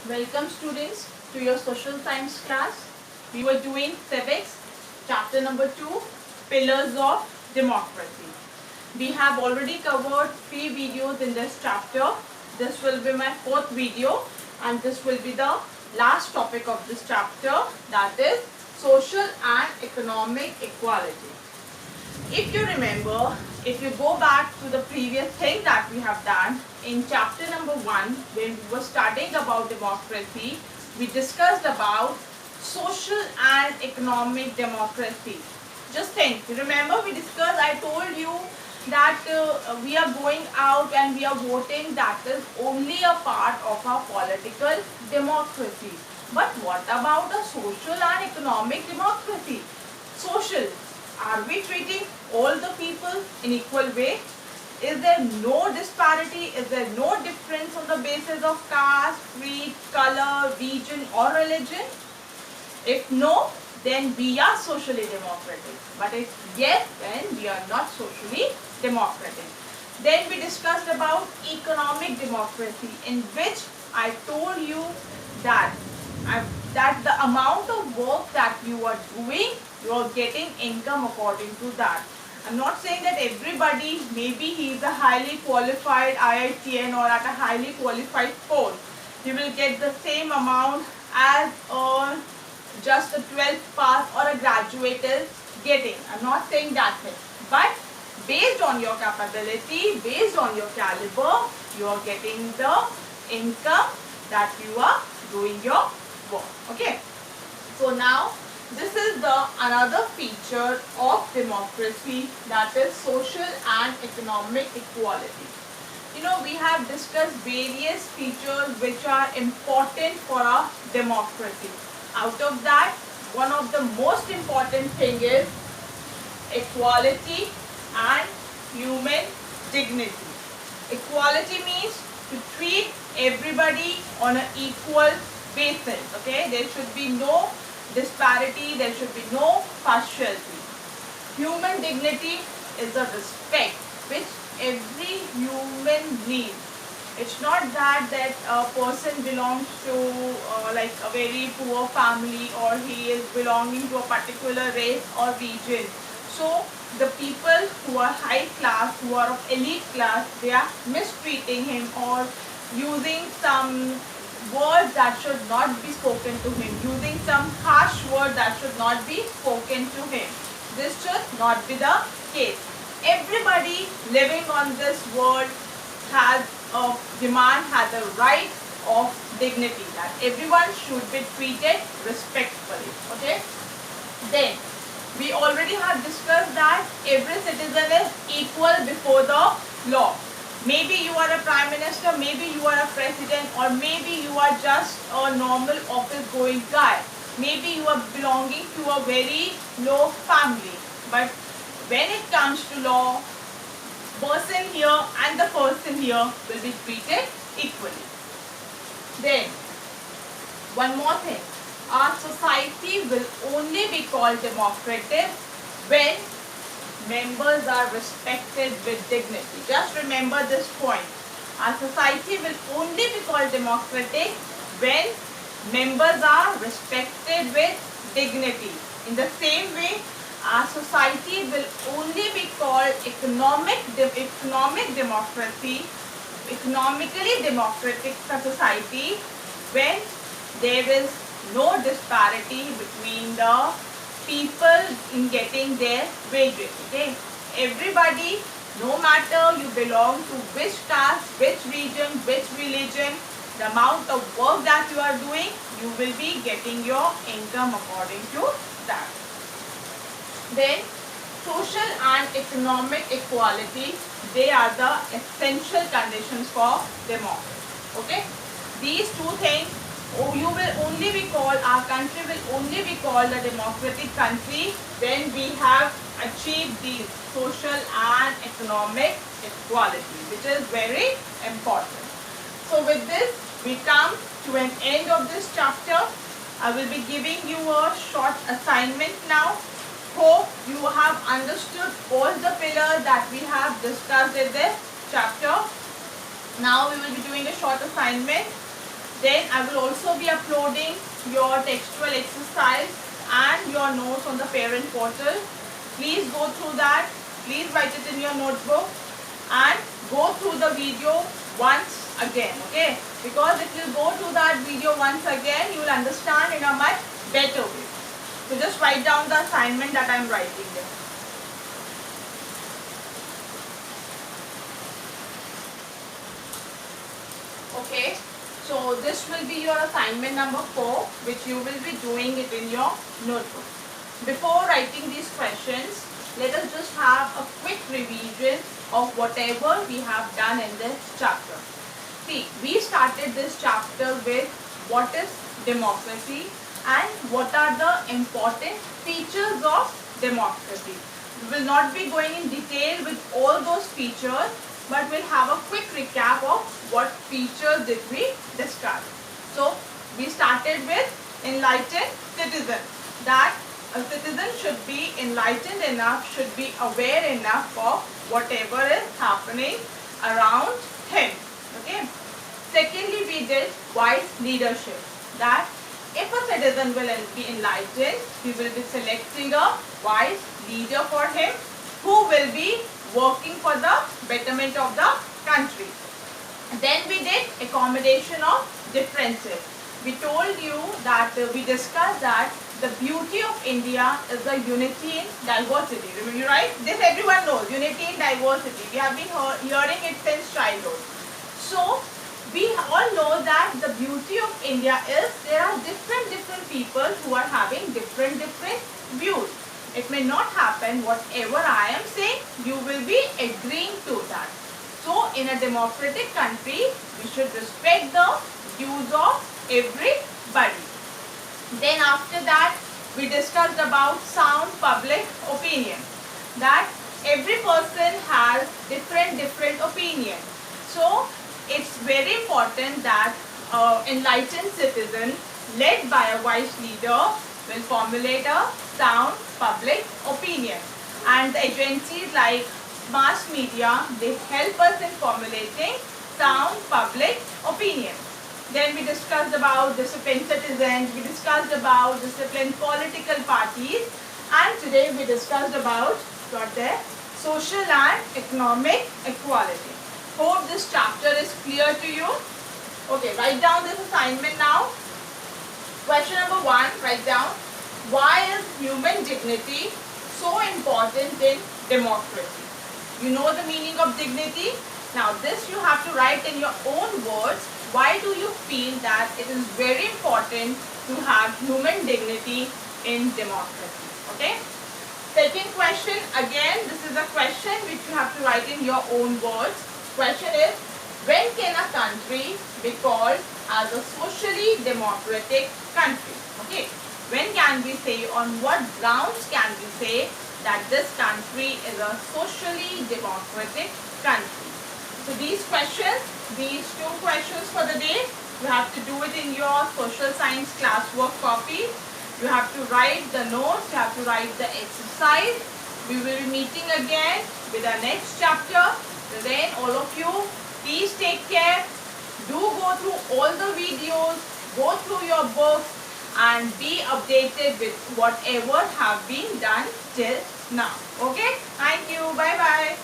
Welcome students to your social science class. We were doing civics, chapter number 2, pillars of democracy. We have already covered 3 videos in this chapter. This will be my 4th video and this will be the last topic of this chapter, that is social and economic equality. If you remember, if you go back to the previous thing that we have done in chapter number 1, when we were studying about democracy, we discussed about social and economic democracy. Just think, remember we discussed, I told you that we are going out and we are voting, that is only a part of our political democracy. But what about a social and economic democracy? Social. Are we treating all the people in equal way? Is there no disparity? Is there no difference on the basis of caste, creed, color, region or religion? If no, then we are socially democratic. But if yes, then we are not socially democratic. Then we discussed about economic democracy, in which I told you that the amount of work that you are doing, you are getting income according to that. I'm not saying that everybody, maybe he is a highly qualified IITN or at a highly qualified post, he will get the same amount as just a 12th pass or a graduate is getting. I'm not saying that thing. But based on your capability, based on your caliber, you are getting the income that you are doing your work. Okay. So now this is the another feature of democracy, that is social and economic equality. You know, we have discussed various features which are important for a democracy. Out of that, one of the most important thing is equality and human dignity. Equality means to treat everybody on an equal basis. Okay, there should be no disparity, there should be no partiality. Human dignity is a respect which every human needs. It's not that a person belongs to like a very poor family, or he is belonging to a particular race or region. So the people who are high class, who are of elite class, they are mistreating him or using some words that should not be spoken to him, using some harsh word that should not be spoken to him. This should not be the case. Everybody living on this world has a demand, has a right of dignity, that everyone should be treated respectfully. Okay. Then we already have discussed that every citizen is equal before the law. Maybe you are a prime minister, maybe you are a president, or maybe you are just a normal office going guy. Maybe you are belonging to a very low family. But when it comes to law, person here and the person here will be treated equally. Then, one more thing. Our society will only be called democratic when members are respected with dignity. Just remember this point. Our society will only be called democratic when members are respected with dignity. In the same way, our society will only be called economic democracy, economically democratic society, when there is no disparity between the people in getting their wages. Okay, everybody, no matter you belong to which caste, which region, which religion, the amount of work that you are doing, you will be getting your income according to that. Then social and economic equality, they are the essential conditions for democracy. Okay, these two things, you will only be called, our country will only be called a democratic country when we have achieved these social and economic equality, which is very important. So with this, we come to an end of this chapter. I will be giving you a short assignment now. Hope you have understood all the pillars that we have discussed in this chapter. Now we will be doing a short assignment. Then I will also be uploading your textual exercise and your notes on the parent portal. Please go through that. Please write it in your notebook and go through the video once again, okay? Because if you go through that video once again, you will understand in a much better way. So just write down the assignment that I am writing there. Okay, so this will be your assignment number 4, which you will be doing it in your notebook. Before writing these questions, let us just have a quick revision of whatever we have done in this chapter. See, we started this chapter with what is democracy and what are the important features of democracy. We will not be going in detail with all those features, but we'll have a quick recap of what features did we discuss. So, we started with enlightened citizen. That a citizen should be enlightened enough, should be aware enough of whatever is happening around him. Okay. Secondly, we did wise leadership. That if a citizen will be enlightened, we will be selecting a wise leader for him who will be working for the betterment of the country. Then we did accommodation of differences. We told you that we discussed that the beauty of India is the unity in diversity. Remember, right? This everyone knows, unity in diversity. We have been hearing it since childhood. So, we all know that the beauty of India is there are different people who are having different views. It may not happen whatever I am saying, you will be agreeing to that. So, in a democratic country, we should respect the views of everybody. Then after that, we discussed about sound public opinion. That every person has different opinion. So, it's very important that enlightened citizen led by a wise leader will formulate a sound public opinion. And the agencies like mass media, they help us in formulating sound public opinion. Then we discussed about disciplined citizens, we discussed about disciplined political parties, and today we discussed about social and economic equality. Hope this chapter is clear to you. Okay, write down this assignment now. Question number 1, write down, why is human dignity so important in democracy? You know the meaning of dignity? Now this you have to write in your own words. Why do you feel that it is very important to have human dignity in democracy? Okay. Second question, again this is a question which you have to write in your own words. Question is, when can a country be called as a socially democratic country? Okay. When can we say, on what grounds can we say that this country is a socially democratic country? So these questions, these 2 questions for the day, you have to do it in your social science classwork copy. You have to write the notes, you have to write the exercise. We will be meeting again with our next chapter. So then all of you, please take care. Do go through all the videos, go through your books and be updated with whatever have been done till now. Okay? Thank you. Bye-bye.